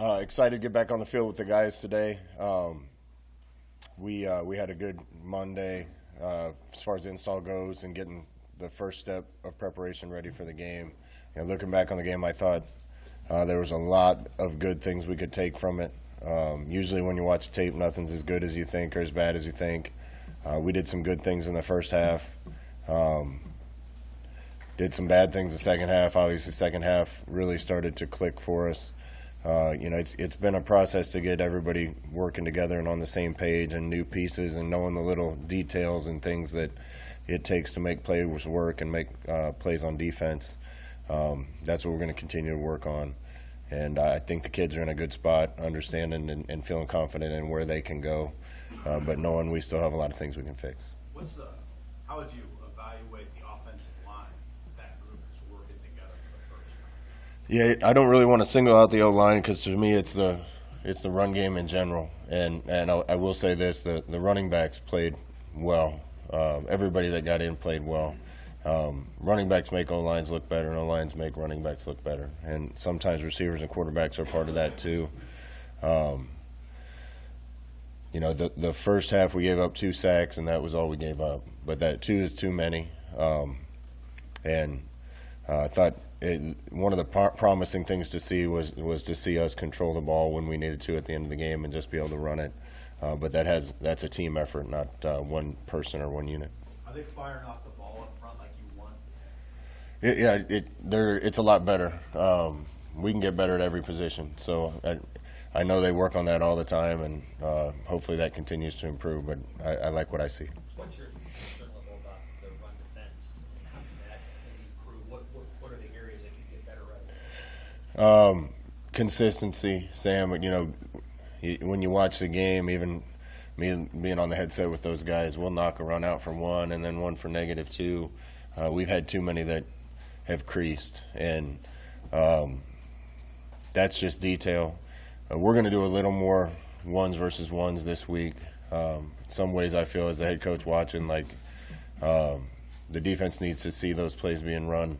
Excited to get back on the field with the guys today. We had a good Monday as far as install goes and getting the first step of preparation ready for the game. Looking back on the game, I thought there was a lot of good things we could take from it. Usually when you watch tape, nothing's as good as you think or as bad as you think. We did some good things in the first half. Did some bad things the second half. Obviously, the second half really started to click for us. It's been a process to get everybody working together and on the same page and new pieces and knowing the little details and things that it takes to make plays work and make plays on defense. That's what we're going to continue to work on. And I think the kids are in a good spot, understanding and feeling confident in where they can go, but knowing we still have a lot of things we can fix. How would you evaluate the offensive line, that group that's working together for the first time? Yeah, I don't really want to single out the O-line because to me it's the run game in general. And I will say this, the running backs played well. Everybody that got in played well. Running backs make O-lines look better, and O-lines make running backs look better. And sometimes receivers and quarterbacks are part of that too. The first half we gave up 2 sacks, and that was all we gave up. But that 2 is too many. I thought one of the promising things to see was to see us control the ball when we needed to at the end of the game and just be able to run it. But that's a team effort, not one person or one unit. Are they firing off the ball up front like you want? It's a lot better. We can get better at every position. So I know they work on that all the time, and hopefully that continues to improve. But I like what I see. What's your concern level about the run defense, and how can that maybe improve? What are the areas that can get better at? Consistency, Sam. When you watch the game, even me being on the headset with those guys, we'll knock a run out for 1 and then 1 for -2. We've had too many that have creased, and that's just detail. We're going to do a little more ones versus ones this week. Some ways I feel as a head coach watching, like the defense needs to see those plays being run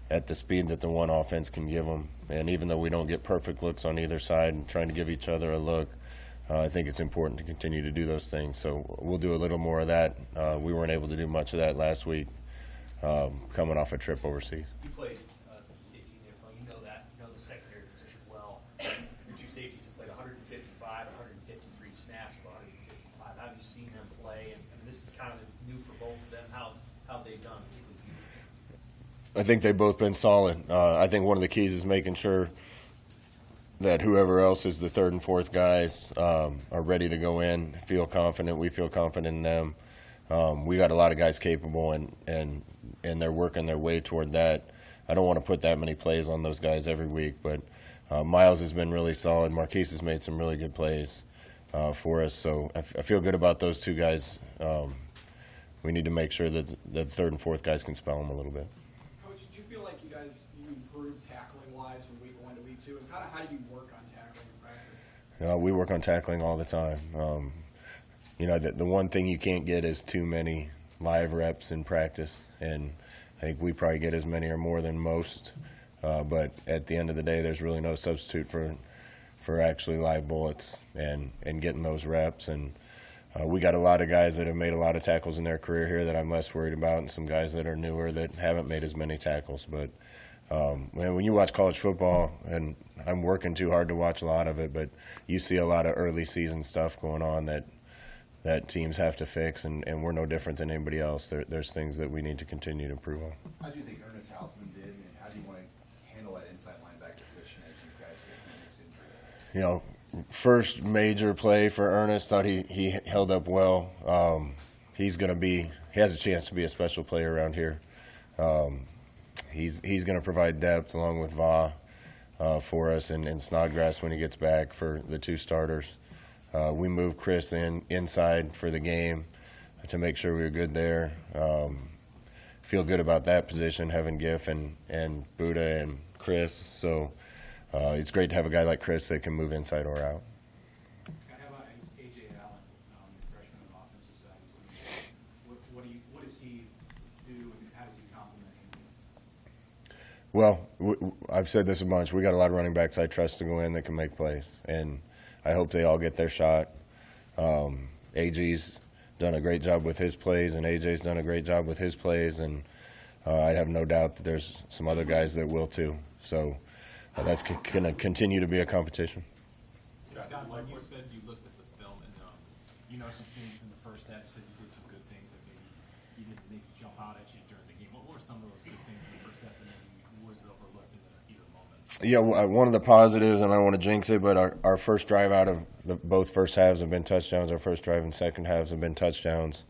at the speed that the one offense can give them. And even though we don't get perfect looks on either side and trying to give each other a look, I think it's important to continue to do those things. So we'll do a little more of that. We weren't able to do much of that last week coming off a trip overseas. You played safety in the you know that. You know the secondary position well. Your 2 safeties have played 155, 153 snaps, about 155. How have you seen them play? And this is kind of new for both of them. How have they done? I think they've both been solid. I think one of the keys is making sure that whoever else is the 3rd and 4th guys are ready to go in, feel confident. We feel confident in them. We got a lot of guys capable, and they're working their way toward that. I don't want to put that many plays on those guys every week, but Miles has been really solid. Marquise has made some really good plays for us. So I feel good about those 2 guys. We need to make sure that the 3rd and 4th guys can spell them a little bit. Did you feel like you improved tackling-wise from week 1 to week 2? And how do you work on tackling in practice? We work on tackling all the time. The one thing you can't get is too many live reps in practice, and I think we probably get as many or more than most. But at the end of the day, there's really no substitute for actually live bullets and getting those reps. And we got a lot of guys that have made a lot of tackles in their career here that I'm less worried about, and some guys that are newer that haven't made as many tackles. But when you watch college football, and I'm working too hard to watch a lot of it, but you see a lot of early season stuff going on that teams have to fix, and we're no different than anybody else. There's things that we need to continue to improve on. How do you think Ernest Hausman did, and how do you want to handle that inside linebacker position as you guys get from this injury? First major play for Ernest, thought he held up well. He has a chance to be a special player around here. He's going to provide depth along with Va for us and Snodgrass when he gets back for the 2 starters. We moved Chris inside for the game to make sure we were good there. Feel good about that position, having Giff and Buddha and Chris. So it's great to have a guy like Chris that can move inside or out. How about A.J. Allen, the freshman on the offensive side? What does he do, and how does he complement him? Well, I've said this a bunch. We got a lot of running backs I trust to go in that can make plays, and I hope they all get their shot. AG's done a great job with his plays, and AJ's done a great job with his plays, and I have no doubt that there's some other guys that will too. So that's going to continue to be a competition. Scott, like you said, you looked at the film and you know some things in the first half. You said you did some good things that maybe you didn't make jump out at you during the game. What were some of those good things in the first half that maybe was overlooked in the heat of the moment? Yeah, one of the positives, and I don't want to jinx it, but our first drive out of both first halves have been touchdowns. Our first drive and second halves have been touchdowns.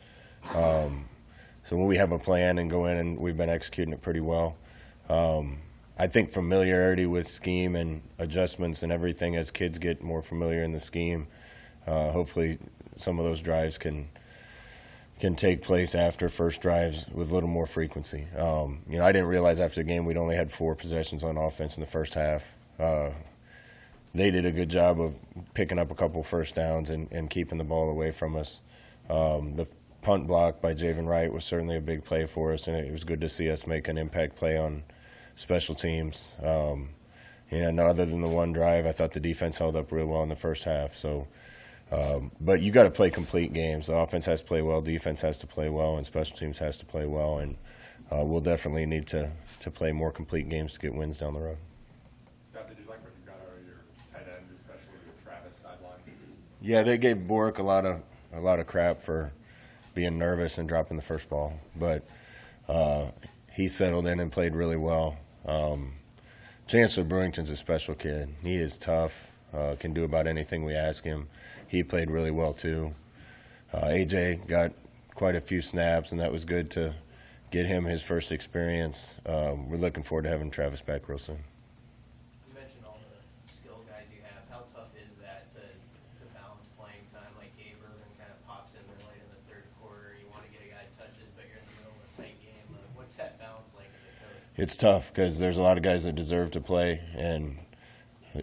So when we have a plan and go in, and we've been executing it pretty well. I think familiarity with scheme and adjustments and everything as kids get more familiar in the scheme, hopefully some of those drives can take place after first drives with a little more frequency. I didn't realize after the game we'd only had 4 possessions on offense in the first half. They did a good job of picking up a couple first downs and keeping the ball away from us. The punt block by Javen Wright was certainly a big play for us, and it was good to see us make an impact play on special teams. Other than the one drive, I thought the defense held up real well in the first half. So, but you got to play complete games. The offense has to play well, defense has to play well, and special teams has to play well. And we'll definitely need to play more complete games to get wins down the road. Scott, did you like what you got out of your tight end, especially with Travis sideline? Yeah, they gave Bork a lot of crap for being nervous and dropping the first ball, but he settled in and played really well. Chancellor Brewington's a special kid. He is tough, can do about anything we ask him. He played really well too. AJ got quite a few snaps, and that was good to get him his first experience. We're looking forward to having Travis back real soon. You mentioned all the skill guys you have. How tough is that to balance playing time? Like Gabe Irvin kind of pops in there late in the third quarter. You want to get a guy touches, but you're in the middle of a tight game. What's that balance like as a coach? It's tough because there's a lot of guys that deserve to play, and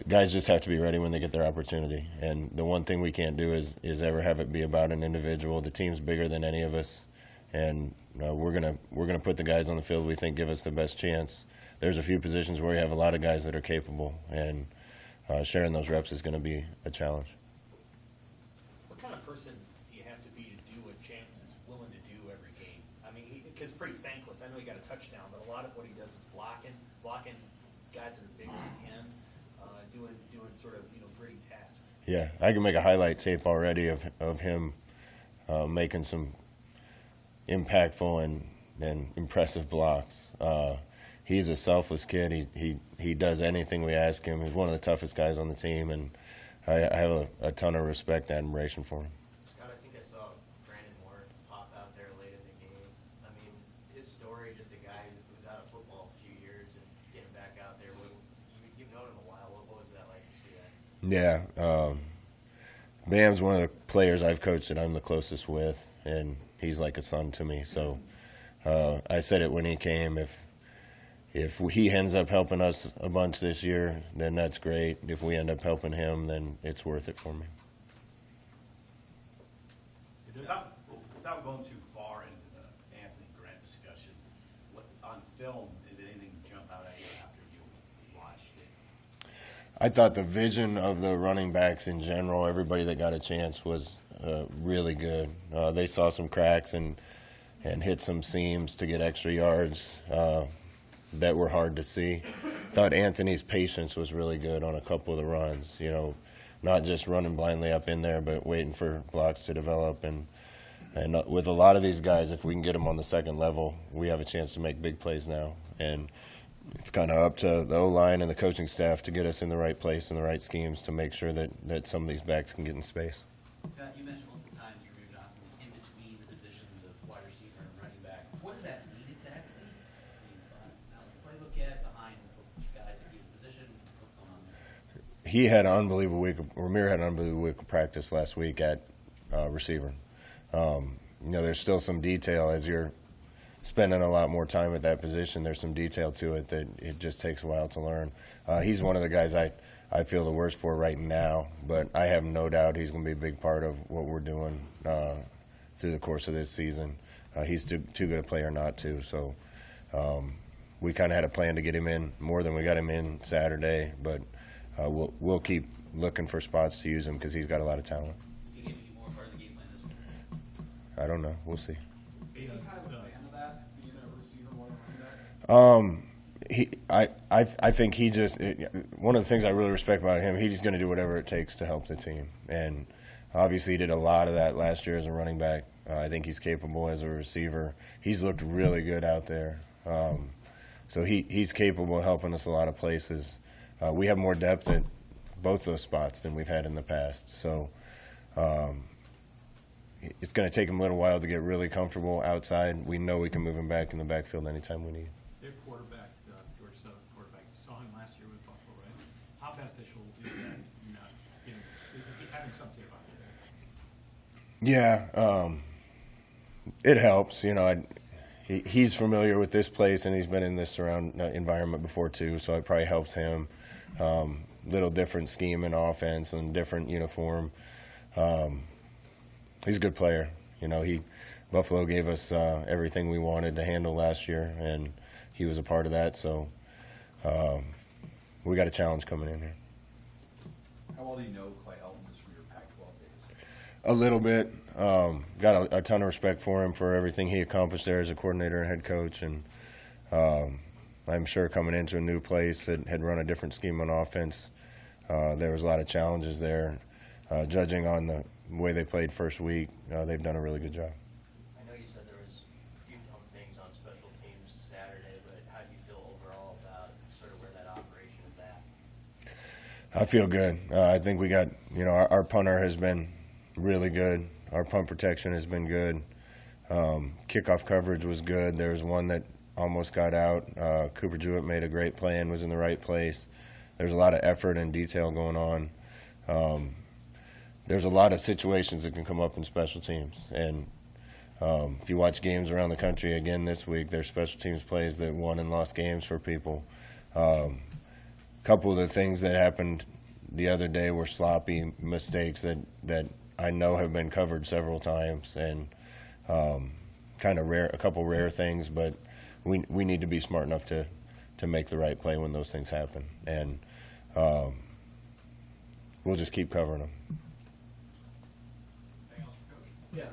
guys just have to be ready when they get their opportunity. And the one thing we can't do is ever have it be about an individual. The team's bigger than any of us, and we're gonna put the guys on the field we think give us the best chance. There's a few positions where we have a lot of guys that are capable, and sharing those reps is going to be a challenge. What kind of person do you have to be to do what Chance is willing to do every game? I mean, because pretty thankless. I know he got a touchdown, but a lot of what he does is blocking guys that are bigger than him, doing sort of gritty tasks. Yeah, I can make a highlight tape already of him making some impactful and impressive blocks. He's a selfless kid. He does anything we ask him. He's one of the toughest guys on the team, and I have a ton of respect and admiration for him. Scott, I think I saw Brandon Moore pop out there late in the game. I mean, his story, just a guy who was out of football a few years and getting back out there. You've known him a while. What was that like to see that? Yeah, Bam's one of the players I've coached that I'm the closest with, and he's like a son to me. So I said it when he came. If he ends up helping us a bunch this year, then that's great. If we end up helping him, then it's worth it for me. Without going too far into the Anthony Grant discussion, on film, did anything jump out at you after you watched it? I thought the vision of the running backs in general, everybody that got a chance, was really good. They saw some cracks and hit some seams to get extra yards that were hard to see. Thought Anthony's patience was really good on a couple of the runs, not just running blindly up in there, but waiting for blocks to develop. And with a lot of these guys, if we can get them on the second level, we have a chance to make big plays now. And it's kind of up to the O-line and the coaching staff to get us in the right place and the right schemes to make sure that some of these backs can get in space. Scott, you mentioned multiple times Ramir Johnson's in between the positions of wide receiver and running back. What does that mean exactly? I mean, now the playbook yet behind guys at either position? What's going on there? He had an unbelievable week. Ramir had an unbelievable week of practice last week at receiver. There's still some detail as you're spending a lot more time at that position. There's some detail to it that it just takes a while to learn. He's one of the guys I feel the worst for right now, but I have no doubt he's going to be a big part of what we're doing through the course of this season. He's too good a player not to. So we kind of had a plan to get him in more than we got him in Saturday, but we'll keep looking for spots to use him because he's got a lot of talent. Is he going to be more part of the game plan this week? I don't know. We'll see. Is he kind of a fan of that, being a receiver more than running back? I think he just one of the things I really respect about him. He's going to do whatever it takes to help the team, and obviously he did a lot of that last year as a running back. I think he's capable as a receiver. He's looked really good out there, so he's capable of helping us a lot of places. We have more depth at both those spots than we've had in the past, so it's going to take him a little while to get really comfortable outside. We know we can move him back in the backfield anytime we need. Their quarterback, George Southern quarterback, you saw him last year with Buffalo, right? How beneficial is that, having some tape on it? Yeah, it helps. He's familiar with this place, and he's been in this environment before too, so it probably helps him. Little different scheme in offense and different uniform. He's a good player. Buffalo gave us everything we wanted to handle last year, and he was a part of that. So we got a challenge coming in here. How well do you know Clay Helton just from your Pac-12 days? A little bit. Got a ton of respect for him for everything he accomplished there as a coordinator and head coach, and I'm sure coming into a new place that had run a different scheme on offense, there was a lot of challenges there. Judging on the way they played first week, they've done a really good job. I know you said there was a few dumb things on special teams Saturday, but how do you feel overall about sort of where that operation is at? I feel good. I think we got, our punter has been really good. Our punt protection has been good. Kickoff coverage was good. There was one that almost got out. Cooper Jewett made a great play and was in the right place. There's a lot of effort and detail going on. There's a lot of situations that can come up in special teams. And if you watch games around the country again this week, there's special teams plays that won and lost games for people. A couple of the things that happened the other day were sloppy mistakes that I know have been covered several times, and kind of a couple rare things, but we need to be smart enough to make the right play when those things happen, and we'll just keep covering them. Yeah,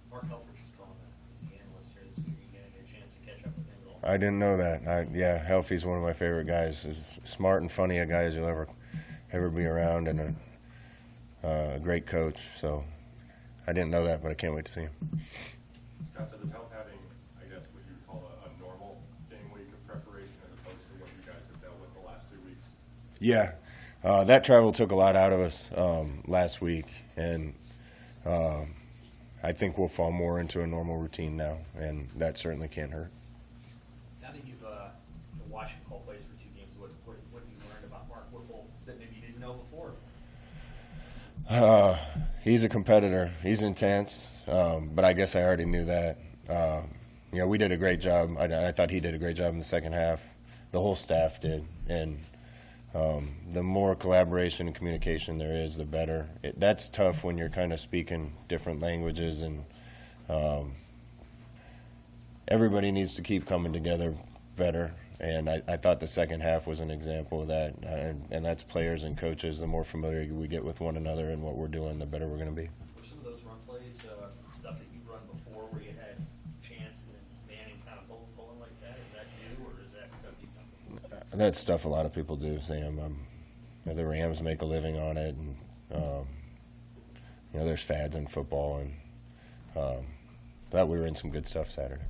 Mark Helfrich is calling as the analyst here this week. Are you going to get a chance to catch up with him at all? I didn't know that. Yeah, Helfie's one of my favorite guys. As smart and funny a guy as you'll ever be around, and a great coach. So I didn't know that, but I can't wait to see him. Scott, does it help having, I guess, what you would call a normal game week of preparation as opposed to what you guys have dealt with the last 2 weeks? Yeah, that travel took a lot out of us last week, and I think we'll fall more into a normal routine now, and that certainly can't hurt. Now that you've watched him call plays for 2 games, what have you learned about Mark Whipple that maybe you didn't know before? He's a competitor. He's intense, but I guess I already knew that. We did a great job. I thought he did a great job in the second half. The whole staff did, and the more collaboration and communication there is, the better. That's tough when you're kind of speaking different languages, and everybody needs to keep coming together better. And I thought the second half was an example of that. And that's players and coaches. The more familiar we get with one another and what we're doing, the better we're going to be. Were some of those run plays stuff that you've run before where you had chance and then Manning kind of pulling like that? Is that new, or is that stuff you've done before? That's stuff a lot of people do, Sam. The Rams make a living on it. And, there's fads in football. And thought we were in some good stuff Saturday.